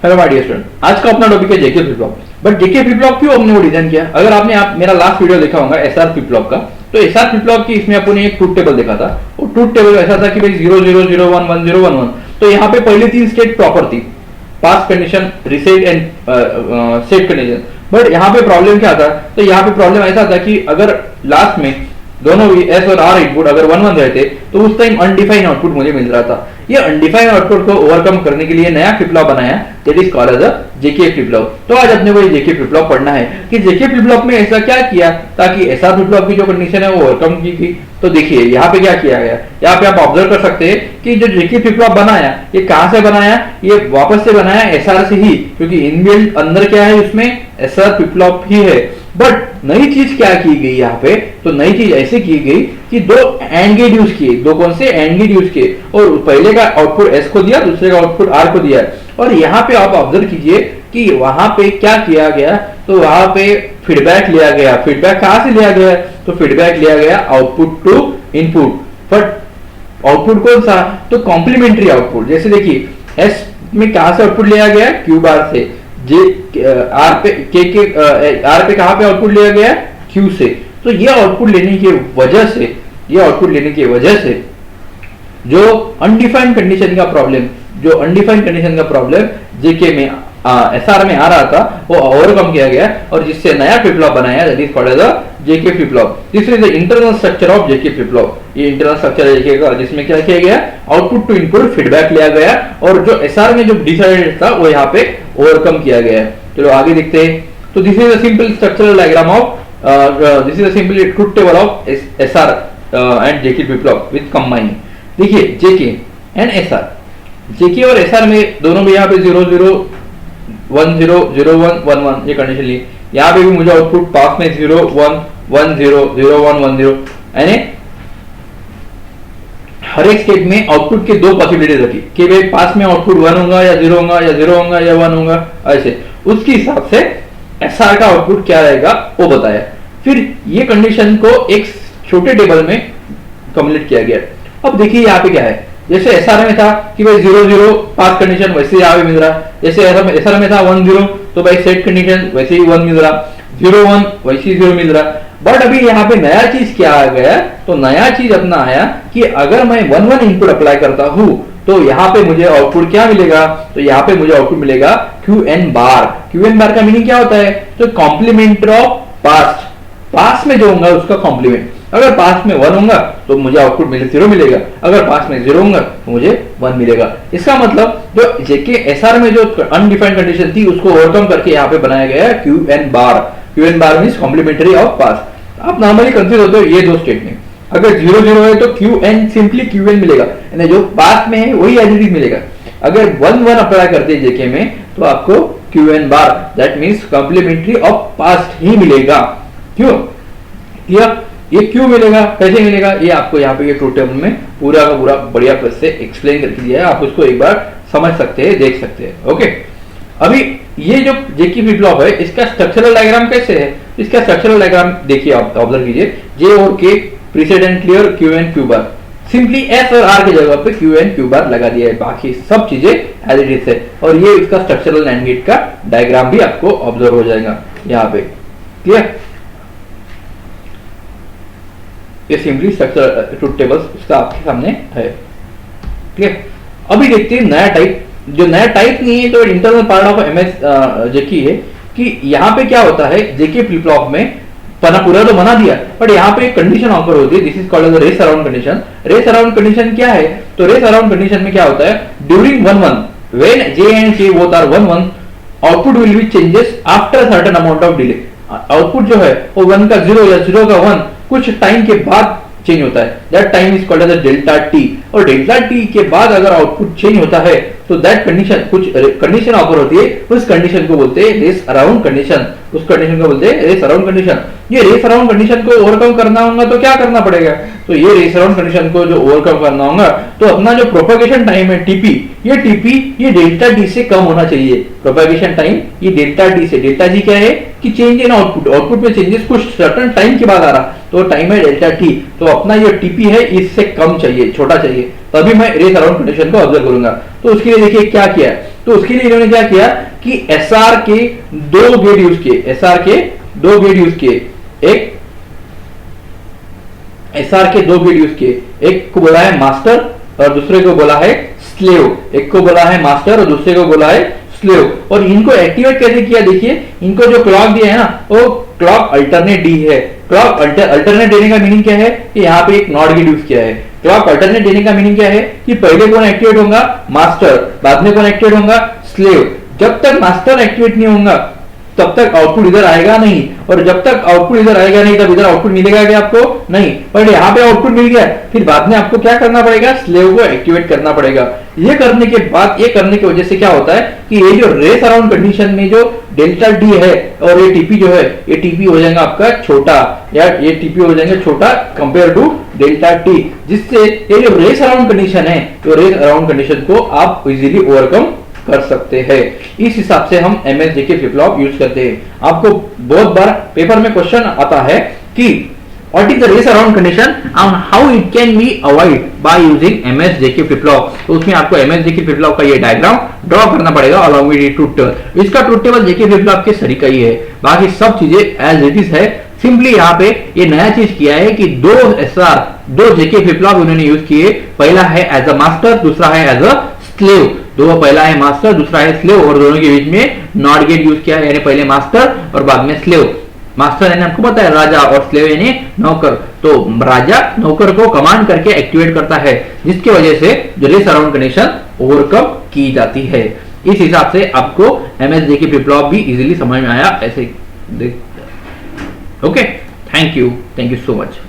Hello my dear student, आज का अपना टॉपिक है जेके flip flop. But JK flip flop क्यों हमने वो डिजाइन किया? अगर आपने मेरा लास्ट वीडियो देखा होगा एसआर फ्लिप फ्लॉप का, तो एसआर फ्लिप फ्लॉप की इसमें अपन ने एक ट्रूथ टेबल देखा था। वो ट्रूथ टेबल ऐसा था कि भाई 00011011, तो यहाँ पे पहले 3 स्टेट प्रॉपर थी, pass condition, reset and set condition. But यहाँ पे प्रॉब्लम क्या था? तो यहाँ पे प्रॉब्लम ऐसा था कि अगर लास्ट में दोनों भी एस और आर इनपुट अगर 1 1 रहते तो उस टाइम अनडिफाइंड आउटपुट मुझे मिल रहा था। ये अनडिफाइंड आउटपुट को ओवरकम करने के लिए नया फ्लिप फ्लॉप बनाया, that is called as a JK flip flop. तो आज अपने को ये जेके फ्लिप फ्लॉप पढ़ना है कि जेके फ्लिप फ्लॉप में ऐसा क्या किया ताकि एसआर फ्लिप फ्लॉप की जो कंडीशन है वो ओवरकम की गई। तो देखिए यहाँ पे क्या किया गया, यहाँ पे आप ऑब्जर्व कर सकते हैं कि जो जेके फ्लिप फ्लॉप बनाया ये कहां से बनाया, ये वापस से बनाया एसआर से ही, क्योंकि इनबिल्ट अंदर क्या है उसमें एसआर फ्लिप फ्लॉप ही है। बट नई चीज क्या की गई यहाँ पे? तो नई चीज ऐसे की गई कि 2 एंड गेट यूज किए, 2 कौन से एंड गेट यूज किए, और पहले का आउटपुट एस को दिया, दूसरे का आउटपुट आर को दिया। और यहाँ पे आप ऑब्जर्व कीजिए कि वहां पे क्या किया गया, तो वहां पे फीडबैक लिया गया। फीडबैक कहां से लिया गया? तो फीडबैक लिया गया output to input. But output कौन सा? तो कॉम्प्लीमेंट्री आउटपुट। जैसे देखिए एस में कहां से आउटपुट लिया गया? क्यू बार से। जे आर पे आर पे कहां पे आउटपुट लिया गया? क्यू से। तो ये आउटपुट लेने की वजह से, ये आउटपुट लेने की वजह से जो अनडिफाइंड कंडीशन का प्रॉब्लम, जो अनडिफाइंड कंडीशन का प्रॉब्लम जेके में एसआर में आ रहा था, वो ओवरकम किया गया और जिससे नया फ्लिप फ्लॉप बनाया, that is called as a JK flip flop. This is the internal structure of JK flip flop. ये इंटरनल स्ट्रक्चर है जेके का, जिसमें क्या किया गया, आउटपुट टू इनपुट फीडबैक लिया गया और जो एसआर में जो डिसाइडेड था वो यहाँ पे ओवरकम किया गया है। चलो आगे देखते हैं। तो this is a simple structural diagram of this is a simple truth table of SR and JK flip flop with combining. देखिए जेके एंड एसआर, जेके और एसआर में दोनों में यहाँ पे 0 0 1 0 0 1 1 1 ये कंडीशन ली। यहाँ पे भी मुझे आउटपुट पास में 0 1 1 0 0 1 1 0, यानी हर एक स्टेट में आउटपुट के 2 पॉसिबिलिटी रखी कि भाई पास में आउटपुट 1 होगा या 0 होगा या 0 होगा या 1 होगा, ऐसे उसके हिसाब से एसआर का आउटपुट क्या रहेगा वो बताया। फिर ये कंडीशन को एक छोटे टेबल में कम्युलेट किया गया। अब देखिए यहाँ पे क्या है, जैसे एसआर में था कि भाई 0 0 पास कंडीशन, वैसे यहाँ पे मिल रहा। जैसे एसआर में था 1 0, तो भाई सेट कंडीशन वैसे ही 1 मिल रहा, 0 1 वैसे ही 0 मिल रहा। बट अभी यहाँ पे नया चीज क्या आ गया? तो नया चीज अपना आया कि अगर मैं 1 1 इनपुट अप्लाई करता हूं तो यहाँ पे मुझे आउटपुट क्या मिलेगा? तो यहाँ पे मुझे आउटपुट मिलेगा Q N bar. Q N बार का मीनिंग क्या होता है? तो कॉम्प्लीमेंट ऑफ पास्ट, पास में जो होगा उसका कॉम्प्लीमेंट। अगर पास में 1 होगा तो मुझे आउटपुट 0 मिलेगा, अगर पास में 0 होगा तो मुझे 1 मिलेगा। इसका मतलब जो जेके एसआर में जो अनडिफाइंड कंडीशन थी उसको ओवरकम करके यहाँ पे बनाया गया है Q N bar. Q N bar means complementary of pass. आप नॉर्मली कंफ्यूज होते हो ये 2 स्टेट में, अगर 0 0 है तो Q N simply Q N मिलेगा, यानी जो पास में है वही एज इट इज मिलेगा। अगर 1 1 अप्लाई करते हैं जेके में तो आपको Q N bar, that means complementary of past ही मिलेगा। क्यों ये क्यों मिलेगा, कैसे मिलेगा, ये आपको यहाँ पे ये ट्रूथ टेबल में पूरा का पूरा बढ़िया तरह से एक्सप्लेन करके दिया है। आप उसको एक बार समझ सकते हैं, देख सकते हैं। ओके, अभी ये जो जेके फ्लिप फ्लॉप है इसका स्ट्रक्चरल डायग्राम कैसे है? इसका स्ट्रक्चरल डायग्राम देखिए, आप ऑब्जर्व कीजिए। जे और K precedent clear, Q N Q bar, simply S और आर की जगह पे क्यू एन क्यू बार लगा दिया है, बाकी सब चीजें एज इट इज है। और ये इसका स्ट्रक्चरल एंड गेट का डायग्राम भी आपको ऑब्जर्व हो जाएगा यहाँ पे। क्लियर? ये सिंपली स्ट्रक्चर ट्रूथ टेबल इसका आपके सामने है। क्लियर? अभी देखते हैं नया टाइप। जो नया टाइप नहीं है तो इंटरनल पार्ट ऑफ एमएस जेके है कि यहाँ पे क्या होता है, जेके फ्लिप फ्लॉप में पूरा तो बना दिया, बट यहाँ पे एक कंडीशन ऑफर होती है, this is called as race around condition. Race around condition क्या है? तो रेस अराउंड कंडीशन में क्या होता है, during 1 1 when J and K both are 1 1 output will be changes after certain amount of delay. Output जो है वो 1 का 0 या 0 का 1 कुछ टाइम के बाद चेंज होता है, that time is called as delta t. और डेल्टा टी के बाद अगर आउटपुट चेंज होता है तो दैट कंडीशन, कुछ कंडीशन ऑफर होती है, उस कंडीशन को बोलते हैं रेस अराउंड कंडीशन। उस कंडीशन को बोलते हैं रेस अराउंड कंडीशन। ये रेस अराउंड कंडीशन को ओवरकम करना होगा तो क्या करना पड़ेगा? तो ये रेस अराउंड कंडीशन को जो ओवरकम करना होगा तो अपना जो प्रोपेगेशन टाइम है टीपी, ये टीपी ये डेल्टा टी से कम होना चाहिए। प्रोपेगेशन टाइम ये डेल्टा टी से, डेल्टा जी क्या है कि चेंज इन आउटपुट, आउटपुट में चेंजेस कुछ सर्टेन टाइम के बाद आ रहा, तो टाइम है डेल्टा टी। तो अपना ये टीपी है इससे कम चाहिए, छोटा चाहिए। चाहिए, तभी मैं रेस अराउंड कंडीशन को ऑब्जर्व करूंगा। तो उसके लिए देखिए क्या किया है, तो उसके लिए इन्होंने क्या किया कि एसआर के दो गेट यूज किए, एसआर के दो गेट यूज किए, एक एसआर के दो गेट यूज किए, एक को बोला है मास्टर और दूसरे को बोला है स्लेव, एक को बोला है मास्टर और दूसरे को बोला है स्लेव। और इनको एक्टिवेट कैसे किया, देखिए इनको जो क्लॉक दिया है ना वो क्लॉक अल्टरनेट डी है। क्लॉक अल्टरनेट देने का मीनिंग क्या है कि यहाँ पे एक नॉट गेट यूज किया है। क्लॉक अल्टरनेट देने का मीनिंग क्या है कि पहले कौन एक्टिवेट होगा, मास्टर, बाद में कौन एक्टिवेट होगा, स्लेव। जब तक मास्टर एक्टिवेट नहीं होगा तब तक आउटपुट इधर आएगा नहीं, और जब तक आउटपुट इधर आएगा नहीं तब इधर आउटपुट मिलेगा क्या आपको, नहीं। पर यहाँ पे आउटपुट मिल गया, फिर बाद में आपको क्या करना पड़ेगा, स्लेव को एक्टिवेट करना पड़ेगा। ये करने के बाद, ये करने की वजह से क्या होता है कि ये जो रेस अराउंड कंडीशन में जो डेल्टा डी है और ये टीपी जो है, ये टीपी हो जाएगा आपका छोटा, या ये टीपी हो जाएगा छोटा कंपेयर टू डेल्टा टी, जिससे ये जो रेस अराउंड कंडीशन है, तो रेस अराउंड कंडीशन को आप इजीली ओवरकम कर सकते हैं। इस हिसाब से हम MSJK फ्लिप फ्लॉप यूज करते हैं। आपको बहुत बार पेपर में क्वेश्चन आता है कि what is the race around condition and how it can be avoid by using MSJK flip flop. तो उसमें आपको MSJK फ्लिप फ्लॉप का ये डायग्राम ड्रॉ करना पड़ेगा अलोंग विद ट्रूथ टेबल। इसका truth table JK flip flop के तरीका ही है, बाकी सब चीजें एज इट इज है। सिंपली यहाँ पे ये नया चीज किया है कि दो SR, दो JK फ्लिप फ्लॉप उन्होंने यूज किए। पहला है एज अ मास्टर, दूसरा है एज अ स्लेव। दो, पहला है मास्टर, दूसरा है स्लेव, और दोनों के बीच में नॉट गेट यूज किया है, यानी पहले मास्टर और बाद में स्लेव। मास्टर यानी आपको पता है राजा, और स्लेव यानी नौकर। तो राजा नौकर को कमांड करके एक्टिवेट करता है, जिसकी वजह से जो रेस अराउंड कंडीशन ओवरकम की जाती है। इस हिसाब से आपको MSJK फ्लिप फ्लॉप भी इजीली समझ में आया ऐसे। Okay, thank you so much.